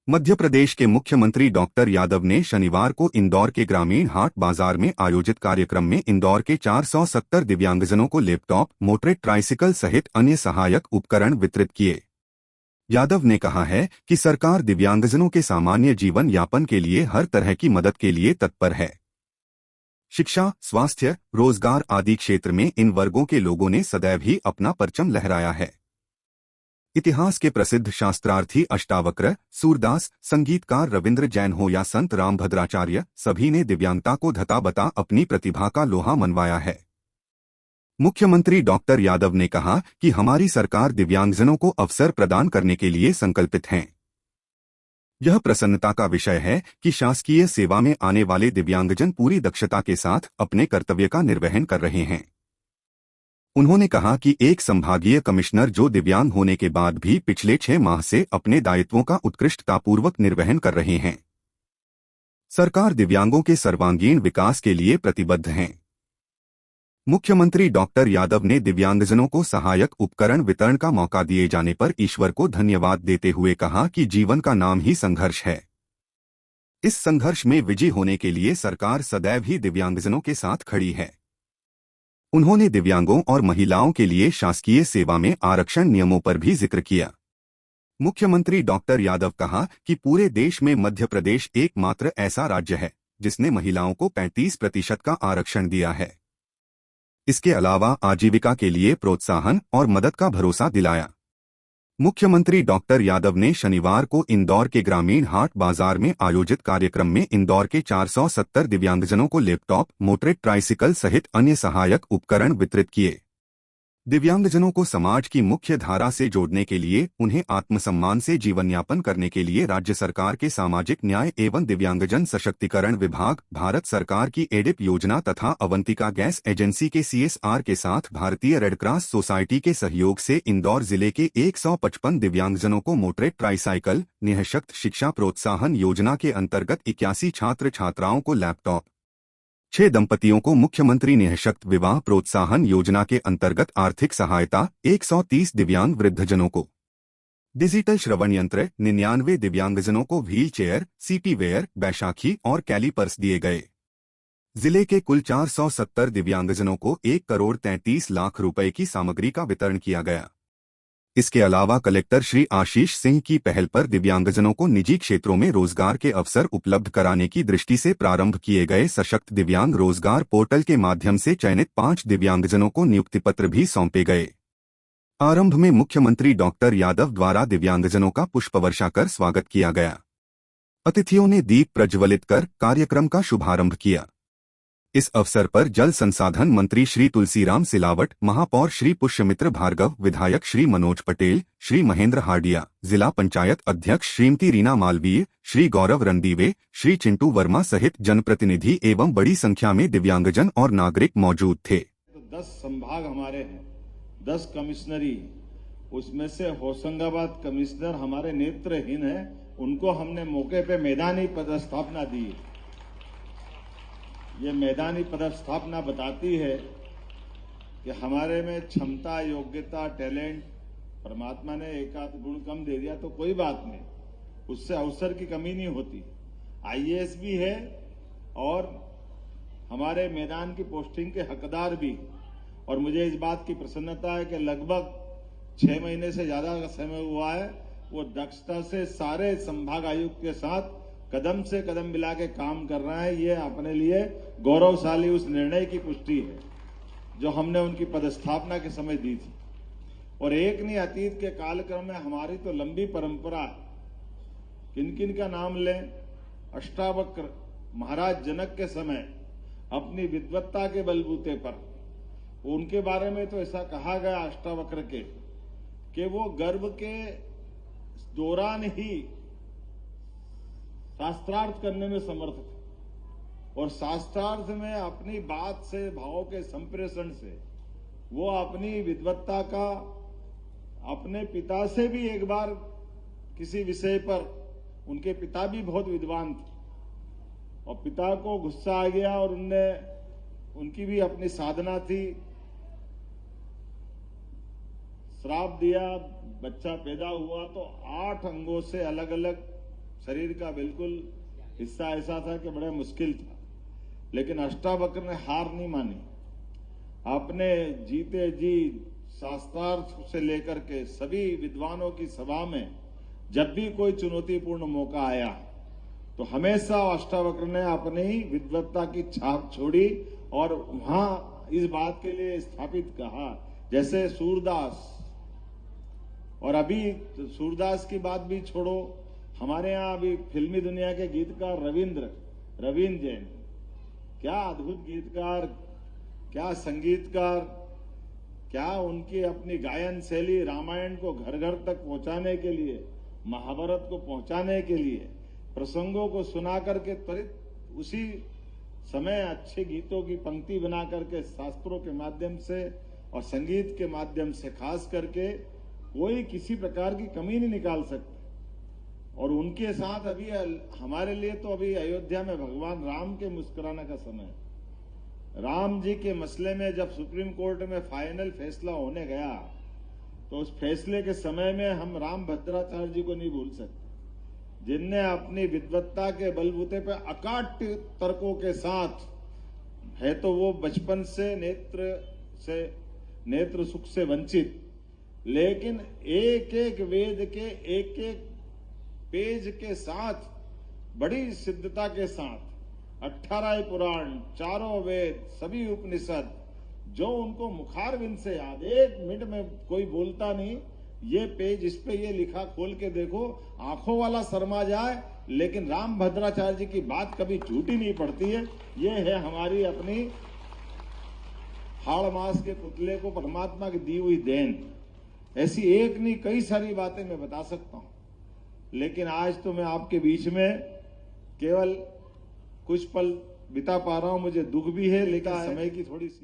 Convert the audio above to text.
मध्य प्रदेश के मुख्यमंत्री डॉक्टर यादव ने शनिवार को इंदौर के ग्रामीण हाट बाजार में आयोजित कार्यक्रम में इंदौर के 470 दिव्यांगजनों को लैपटॉप, मोटरेड ट्राइसिकल सहित अन्य सहायक उपकरण वितरित किए। यादव ने कहा है कि सरकार दिव्यांगजनों के सामान्य जीवन यापन के लिए हर तरह की मदद के लिए तत्पर है। शिक्षा, स्वास्थ्य, रोजगार आदि क्षेत्र में इन वर्गों के लोगों ने सदैव ही अपना परचम लहराया है। इतिहास के प्रसिद्ध शास्त्रार्थी अष्टावक्र, सूरदास, संगीतकार रविंद्र जैन हो या संत रामभद्राचार्य, सभी ने दिव्यांगता को धता बता अपनी प्रतिभा का लोहा मनवाया है। मुख्यमंत्री डॉक्टर यादव ने कहा कि हमारी सरकार दिव्यांगजनों को अवसर प्रदान करने के लिए संकल्पित है। यह प्रसन्नता का विषय है कि शासकीय सेवा में आने वाले दिव्यांगजन पूरी दक्षता के साथ अपने कर्तव्य का निर्वहन कर रहे हैं। उन्होंने कहा कि एक संभागीय कमिश्नर जो दिव्यांग होने के बाद भी पिछले 6 माह से अपने दायित्वों का उत्कृष्टतापूर्वक निर्वहन कर रहे हैं। सरकार दिव्यांगों के सर्वांगीण विकास के लिए प्रतिबद्ध है। मुख्यमंत्री डॉक्टर यादव ने दिव्यांगजनों को सहायक उपकरण वितरण का मौका दिए जाने पर ईश्वर को धन्यवाद देते हुए कहा कि जीवन का नाम ही संघर्ष है। इस संघर्ष में विजयी होने के लिए सरकार सदैव ही दिव्यांगजनों के साथ खड़ी है। उन्होंने दिव्यांगों और महिलाओं के लिए शासकीय सेवा में आरक्षण नियमों पर भी जिक्र किया। मुख्यमंत्री डॉक्टर यादव कहा कि पूरे देश में मध्य प्रदेश एकमात्र ऐसा राज्य है जिसने महिलाओं को 35% का आरक्षण दिया है। इसके अलावा आजीविका के लिए प्रोत्साहन और मदद का भरोसा दिलाया। मुख्यमंत्री डॉक्टर यादव ने शनिवार को इंदौर के ग्रामीण हाट बाजार में आयोजित कार्यक्रम में इंदौर के 470 दिव्यांगजनों को लैपटॉप, मोटरेड ट्राइसिकल सहित अन्य सहायक उपकरण वितरित किए। दिव्यांगजनों को समाज की मुख्य धारा से जोड़ने के लिए उन्हें आत्मसम्मान से जीवन यापन करने के लिए राज्य सरकार के सामाजिक न्याय एवं दिव्यांगजन सशक्तिकरण विभाग, भारत सरकार की एडिप योजना तथा अवंतिका गैस एजेंसी के CSR के साथ भारतीय रेडक्रॉस सोसाइटी के सहयोग से इंदौर जिले के 155 दिव्यांगजनों को मोटरेड ट्राइसाइकिल, निःशक्त शिक्षा प्रोत्साहन योजना के अंतर्गत 81 छात्र छात्राओं को लैपटॉप, 6 दंपतियों को मुख्यमंत्री निःशक्त विवाह प्रोत्साहन योजना के अंतर्गत आर्थिक सहायता, 130 दिव्यांग वृद्धजनों को डिजिटल श्रवण यंत्र, 99 दिव्यांगजनों को व्हील चेयर, CP वेयर, बैशाखी और कैलीपर्स दिए गए। जिले के कुल 470 दिव्यांगजनों को 1,33,00,000 रुपए की सामग्री का वितरण किया गया। इसके अलावा कलेक्टर श्री आशीष सिंह की पहल पर दिव्यांगजनों को निजी क्षेत्रों में रोजगार के अवसर उपलब्ध कराने की दृष्टि से प्रारंभ किए गए सशक्त दिव्यांग रोजगार पोर्टल के माध्यम से चयनित 5 दिव्यांगजनों को नियुक्ति पत्र भी सौंपे गए। आरंभ में मुख्यमंत्री डॉक्टर यादव द्वारा दिव्यांगजनों का पुष्पवर्षा कर स्वागत किया गया। अतिथियों ने दीप प्रज्वलित कर कार्यक्रम का शुभारंभ किया। इस अवसर पर जल संसाधन मंत्री श्री तुलसीराम सिलावट, महापौर श्री पुष्यमित्र भार्गव, विधायक श्री मनोज पटेल, श्री महेंद्र हार्डिया, जिला पंचायत अध्यक्ष श्रीमती रीना मालवीय, श्री गौरव रणदीवे, श्री चिंटू वर्मा सहित जनप्रतिनिधि एवं बड़ी संख्या में दिव्यांगजन और नागरिक मौजूद थे। 10 संभाग हमारे हैं, 10 कमिश्नरी, उसमें से होशंगाबाद कमिश्नर हमारे नेत्रहीन है, उनको हमने मौके पे मैदानी पदस्थापना दी। ये मैदानी पदस्थापना बताती है कि हमारे में क्षमता, योग्यता, टैलेंट, परमात्मा ने एक आध गुण कम दे दिया तो कोई बात नहीं, उससे अवसर की कमी नहीं होती। IAS भी है और हमारे मैदान की पोस्टिंग के हकदार भी। और मुझे इस बात की प्रसन्नता है कि लगभग 6 महीने से ज्यादा का समय हुआ है, वो दक्षता से सारे संभाग आयुक्त के साथ कदम से कदम मिला के काम कर रहा है। ये अपने लिए गौरवशाली उस निर्णय की पुष्टि है जो हमने उनकी पदस्थापना के समय दी थी। और एक नहीं, अतीत के कालक्रम में हमारी तो लंबी परंपरा है। किन किन का नाम लें? अष्टावक्र महाराज जनक के समय अपनी विद्वत्ता के बलबूते पर, उनके बारे में तो ऐसा कहा गया अष्टावक्र के कि वो गर्भ के दौरान ही शास्त्रार्थ करने में समर्थ थे और शास्त्रार्थ में अपनी बात से, भाव के संप्रेषण से वो अपनी विद्वत्ता का अपने पिता से भी एक बार किसी विषय पर, उनके पिता भी बहुत विद्वान थे और पिता को गुस्सा आ गया और उनकी भी अपनी साधना थी, श्राप दिया, बच्चा पैदा हुआ तो 8 अंगों से अलग अलग शरीर का बिल्कुल हिस्सा ऐसा था कि बड़ा मुश्किल था, लेकिन अष्टावक्र ने हार नहीं मानी। आपने जीते जी शास्त्रार्थ से लेकर के सभी विद्वानों की सभा में जब भी कोई चुनौतीपूर्ण मौका आया तो हमेशा अष्टावक्र ने अपनी विद्वत्ता की छाप छोड़ी और वहां इस बात के लिए स्थापित कहा, जैसे सूरदास। और अभी सूरदास की बात भी छोड़ो, हमारे यहाँ अभी फिल्मी दुनिया के गीतकार रविंद्र जैन, क्या अद्भुत गीतकार, क्या संगीतकार, क्या उनकी अपनी गायन शैली रामायण को घर घर तक पहुंचाने के लिए, महाभारत को पहुंचाने के लिए, प्रसंगों को सुना करके त्वरित उसी समय अच्छे गीतों की पंक्ति बना करके शास्त्रों के माध्यम से और संगीत के माध्यम से खास करके कोई किसी प्रकार की कमी नहीं निकाल सकता। और उनके साथ अभी हमारे लिए तो अभी अयोध्या में भगवान राम के मुस्कुराने का समय है। राम जी के मसले में जब सुप्रीम कोर्ट में फाइनल फैसला होने गया तो उस फैसले के समय में हम राम भद्राचार्य जी को नहीं भूल सकते, जिनने अपनी विद्वत्ता के बलबूते पे अकाट्य तर्कों के साथ, है तो वो बचपन से नेत्र सुख से वंचित, लेकिन एक एक वेद के एक एक पेज के साथ बड़ी सिद्धता के साथ 18 पुराण, 4 वेद, सभी उपनिषद, जो उनको मुखारविंद से याद, 1 मिनट में कोई बोलता नहीं, ये पेज इस पे ये लिखा, खोल के देखो, आंखों वाला शर्मा जाए, लेकिन राम भद्राचार्य जी की बात कभी झूठी नहीं पड़ती है। ये है हमारी अपनी हाड़ मास के पुतले को परमात्मा की दी हुई देन। ऐसी एक नहीं कई सारी बातें मैं बता सकता हूं, लेकिन आज तो मैं आपके बीच में केवल कुछ पल बिता पा रहा हूं। मुझे दुख भी है, लेकिन समय की थोड़ी सी